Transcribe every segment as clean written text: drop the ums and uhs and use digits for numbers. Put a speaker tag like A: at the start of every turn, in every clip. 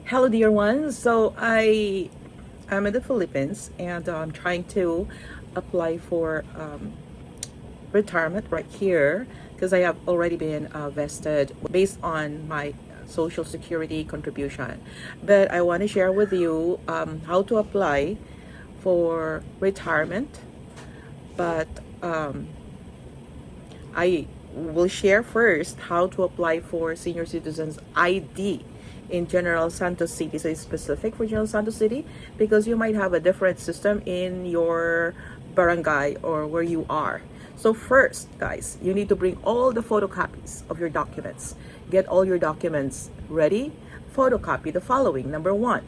A: Hello, dear ones. So I am in the Philippines and I'm trying to apply for retirement right here because I have already been vested based on my social security contribution. But I want to share with you how to apply for retirement. But I will share first how to apply for senior citizens ID in General Santos City. So it's specific for General Santos City because you might have a different system in your barangay or where you are. So first, guys, you need to bring all the photocopies of your documents. Get all your documents ready. Photocopy the following. Number one,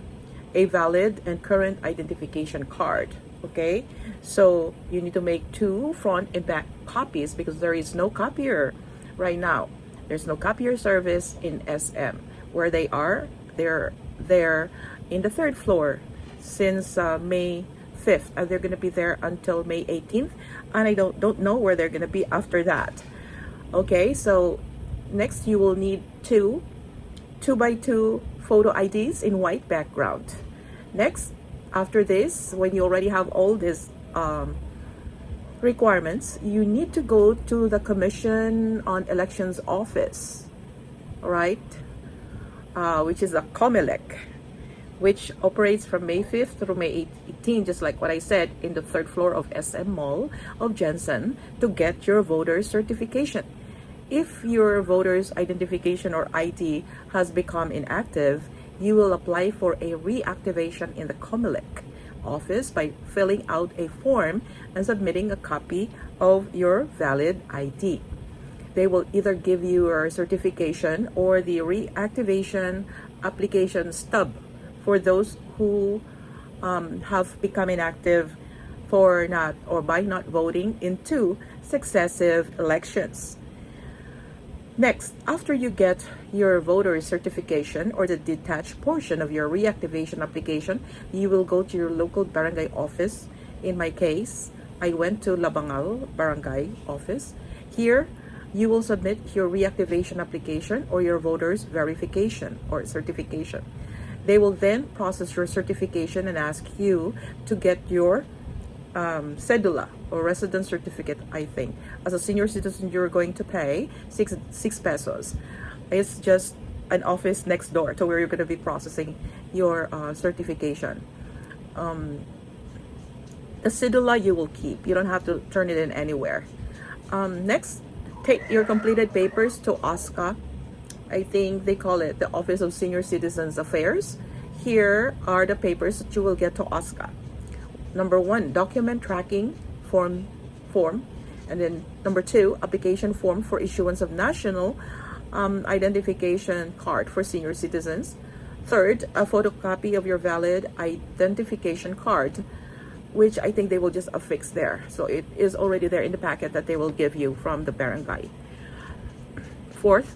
A: a valid and current identification card. Okay, so you need to make two front and back copies because there is no copier right now. There's no copier service in SM. Where they are, they're in the third floor since May 5th, and they're going to be there until May 18th, and I don't know where they're going to be after that. Okay, so next you will need two 2x2 photo IDs in white background. Next, after this, when you already have all these requirements, you need to go to the Commission on Elections office, right? Which is a COMELEC, which operates from May 5th through May 18th, just like what I said, in the third floor of SM Mall of GenSan to get your voter certification. If your voter's identification or ID has become inactive, you will apply for a reactivation in the COMELEC office by filling out a form and submitting a copy of your valid ID. They will either give you your certification or the reactivation application stub for those who have become inactive for not or by not voting in two successive elections. Next, after you get your voter certification or the detached portion of your reactivation application, you will go to your local barangay office. In my case, I went to Labangal Barangay office. Here, you will submit your reactivation application or your voter's verification or certification. They will then process your certification and ask you to get your cedula or residence certificate. I think as a senior citizen you're going to pay six pesos. It's just an office next door to where you're going to be processing your certification. The cedula you will keep. You don't have to turn it in anywhere. Next, take your completed papers to OSCA. I think they call it the Office of Senior Citizens Affairs. Here are the papers that you will get to OSCA. Number one, document tracking form, and then number two, application form for issuance of national identification card for senior citizens. Third, a photocopy of your valid identification card, which I think they will just affix there. So it is already there in the packet that they will give you from the barangay. Fourth,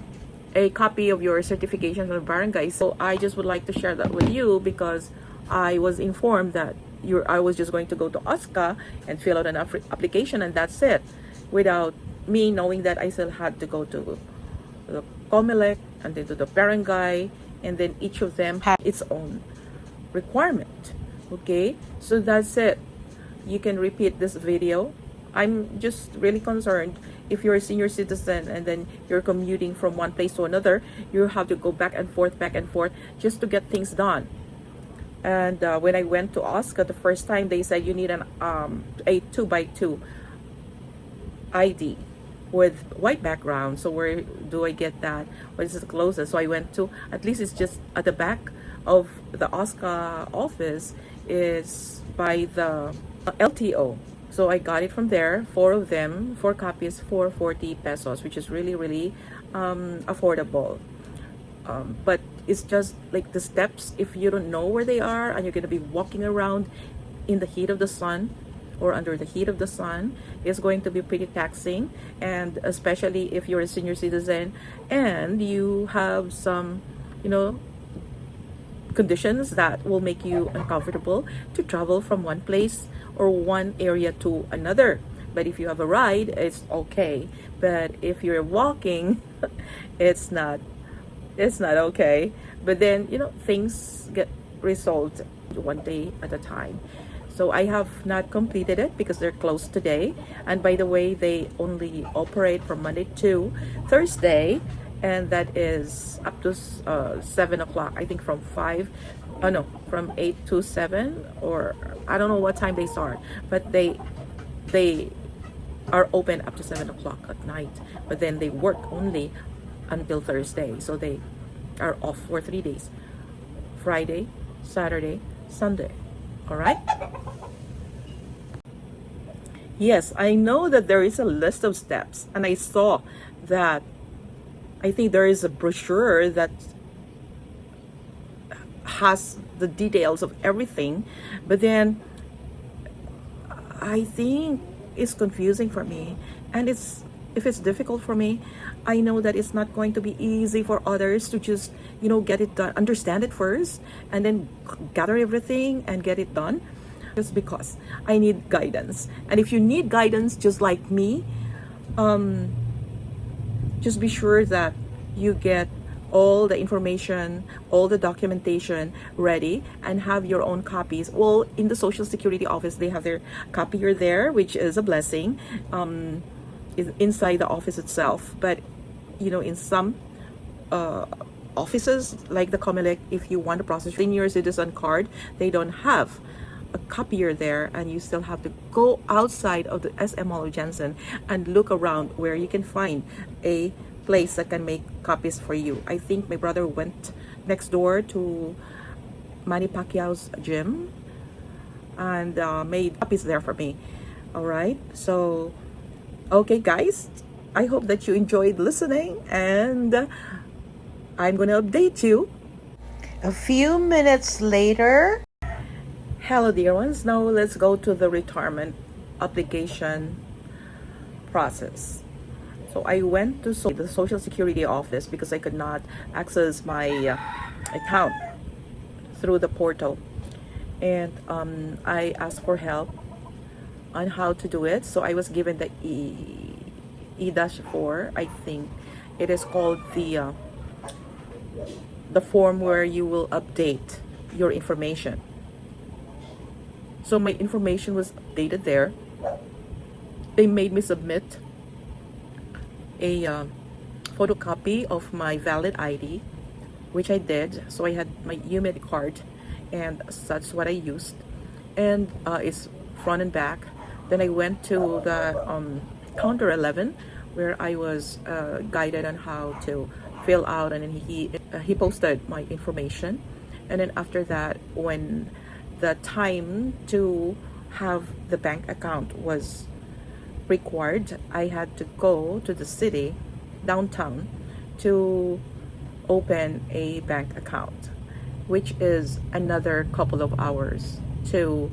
A: a copy of your certification from the barangay. So I just would like to share that with you because I was informed that I was just going to go to OSCA and fill out an application and that's it, without me knowing that I still had to go to the COMELEC and then to the barangay, and then each of them had its own requirement. Okay, so that's it. You can repeat this video. I'm just really concerned if you're a senior citizen and then you're commuting from one place to another, you have to go back and forth just to get things done. And when I went to OSCA the first time, they said you need a 2x2 ID with white background. So where do I get that? What is the closest? So I went to, at least it's just at the back of the OSCA office, is by the LTO. So I got it from there, four of them, 4 copies for 40 pesos, which is really affordable. But it's just like the steps, if you don't know where they are and you're going to be walking around in the heat of the sun or under the heat of the sun, is going to be pretty taxing. And especially if you're a senior citizen and you have some, conditions that will make you uncomfortable to travel from one place or one area to another. But if you have a ride, it's okay. But if you're walking, it's not okay. But then, things get resolved one day at a time. So I have not completed it because they're closed today. And by the way, they only operate from Monday to Thursday, and that is up to 7 o'clock. I think from 5, oh no, from 8 to 7, or I don't know what time they start, but they are open up to 7 o'clock at night. But then they work only until Thursday. So they are off for 3 days: Friday, Saturday, Sunday. All right? Yes, I know that there is a list of steps, and I saw that I think there is a brochure that has the details of everything, but then I think it's confusing for me, and if it's difficult for me, I know that it's not going to be easy for others to just get it done, understand it first, and then gather everything and get it done. Just because I need guidance, and if you need guidance just like me, just be sure that you get all the information, all the documentation ready, and have your own copies. Well, in the Social Security office, they have their copier there, which is a blessing, inside the office itself. But in some offices like the Comelec, if you want to process senior citizen card, they don't have a copier there, and you still have to go outside of the SM Mall of GenSan and look around where you can find a place that can make copies for you. I think my brother went next door to Manny Pacquiao's gym and made copies there for me. All right, so okay guys, I hope that you enjoyed listening, and I'm gonna update you a few minutes later. Hello dear ones, now let's go to the retirement application process. So I went to the Social Security office because I could not access my account through the portal, and I asked for help on how to do it. So I was given the E-4, I think it is called, the form where you will update your information. So my information was updated there. They made me submit a photocopy of my valid ID, which I did. So I had my UMID card, and that's what I used, and it's front and back. Then I went to the counter 11, where I was guided on how to fill out, and then he posted my information. And then after that, when the time to have the bank account was required, I had to go to the city downtown to open a bank account, which is another couple of hours to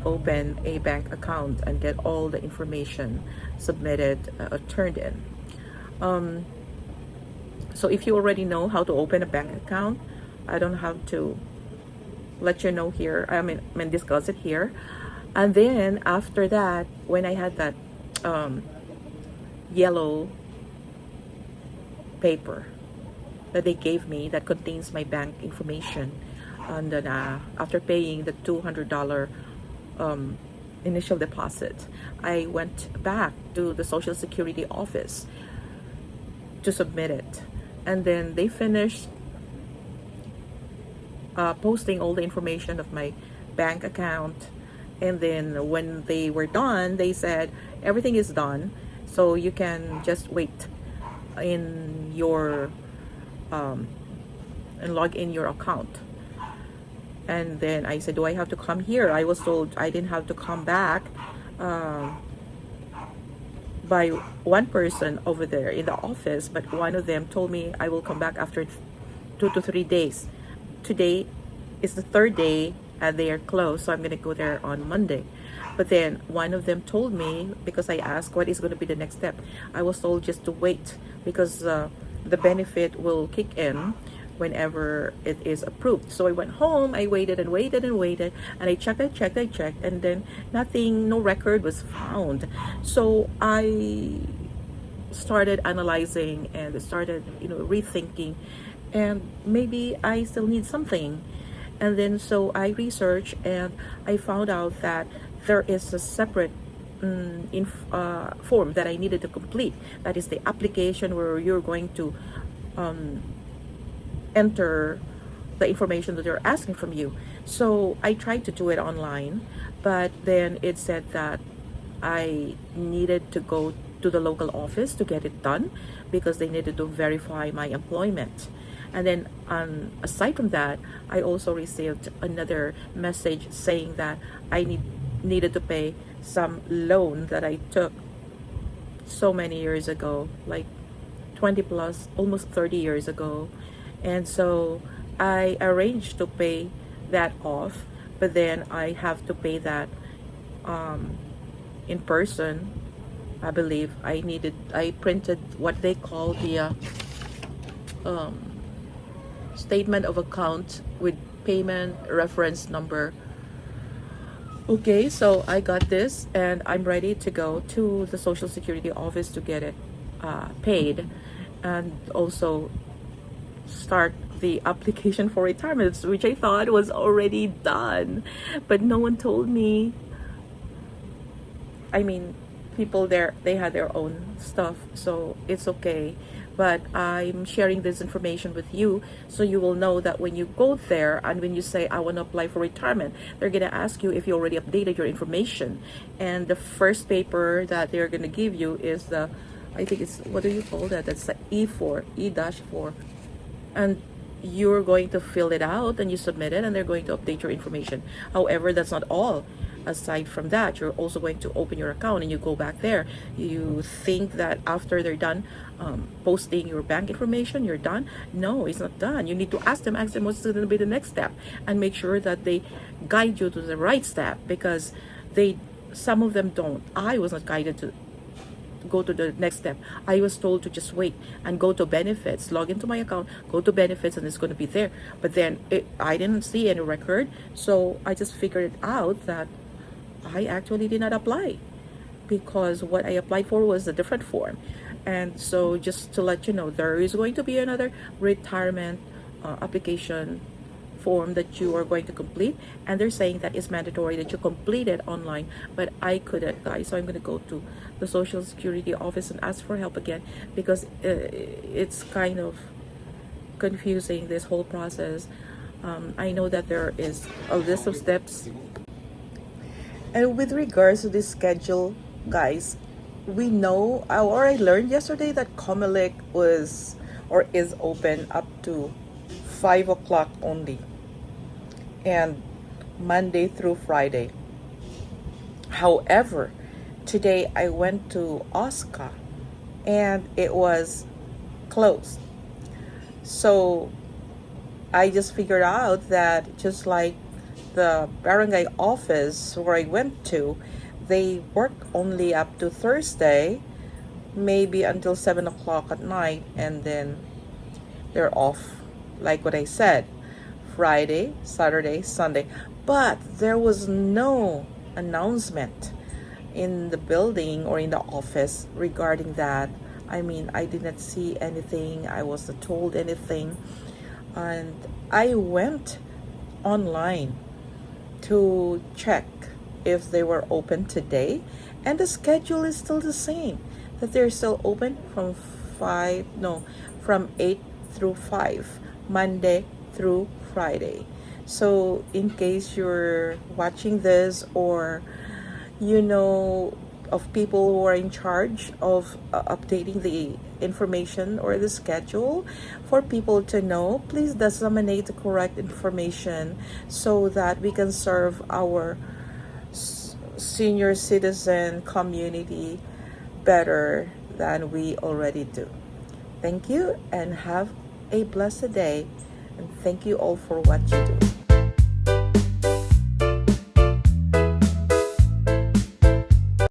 A: open a bank account and get all the information submitted, turned in. So if you already know how to open a bank account, I don't have to let you know here. I mean discuss it here. And then after that, when I had that yellow paper that they gave me that contains my bank information, and then after paying the $200 initial deposit, I went back to the Social Security office to submit it. And then they finished posting all the information of my bank account. And then when they were done, they said everything is done, so you can just wait in your and log in your account. And then I said, do I have to come here? I was told I didn't have to come back by one person over there in the office, but one of them told me I will come back after 2 to 3 days. Today is the third day and they are closed, so I'm going to go there on Monday. But then one of them told me, because I asked what is going to be the next step, I was told just to wait because the benefit will kick in whenever it is approved. So I went home, I waited and waited and waited, and I checked, and then nothing, no record was found. So I started analyzing and started, rethinking and maybe I still need something. And then so I researched and I found out that there is a separate form that I needed to complete. That is the application where you're going to enter the information that they're asking from you. So I tried to do it online, but then it said that I needed to go to the local office to get it done because they needed to verify my employment. And then aside from that, I also received another message saying that I needed to pay some loan that I took so many years ago, like 20 plus, almost 30 years ago. And so I arranged to pay that off, but then I have to pay that in person. I believe I printed what they call the statement of account with payment reference number. Okay, so I got this and I'm ready to go to the Social Security office to get it paid, and also start the application for retirement, which I thought was already done. But no one told me. I mean, people there, they had their own stuff, so it's okay. But I'm sharing this information with you so you will know that when you go there and when you say I want to apply for retirement, they're going to ask you if you already updated your information. And the first paper that they're going to give you is the, I think it's, what do you call that? That's the E4, E-4. And you're going to fill it out and you submit it and they're going to update your information. However, that's not all. Aside from that, you're also going to open your account and you go back there. You think that after they're done posting your bank information, you're done? No, it's not done. You need to ask them what's going to be the next step and make sure that they guide you to the right step, because some of them don't. I was not guided to go to the next step. I was told to just wait and go to benefits, log into my account, go to benefits, and it's going to be there. But then I didn't see any record, so I just figured out that I actually did not apply because what I applied for was a different form. And so just to let you know, there is going to be another retirement application form that you are going to complete, and they're saying that it's mandatory that you complete it online, but I couldn't, guys. So I'm going to go to the Social Security office and ask for help again, because it's kind of confusing, this whole process. I know that there is a list of steps. And with regards to this schedule, guys, we know, or I learned yesterday that Comelec was or is open up to 5 o'clock only, and Monday through Friday. However, today I went to Oscar and it was closed. So I just figured out that just like the barangay office where I went to, they work only up to Thursday, maybe until 7 o'clock at night, and then they're off, like what I said, Friday, Saturday, Sunday. But there was no announcement in the building or in the office regarding that. I mean, I did not see anything, I wasn't told anything. And I went online to check if they were open today, and the schedule is still the same, that they're still open from 8 through 5, Monday through Friday. So in case you're watching this, or you know of people who are in charge of updating the information or the schedule for people to know, please disseminate the correct information so that we can serve our senior citizen community better than we already do. Thank you and have a blessed day, and thank you all for what you do.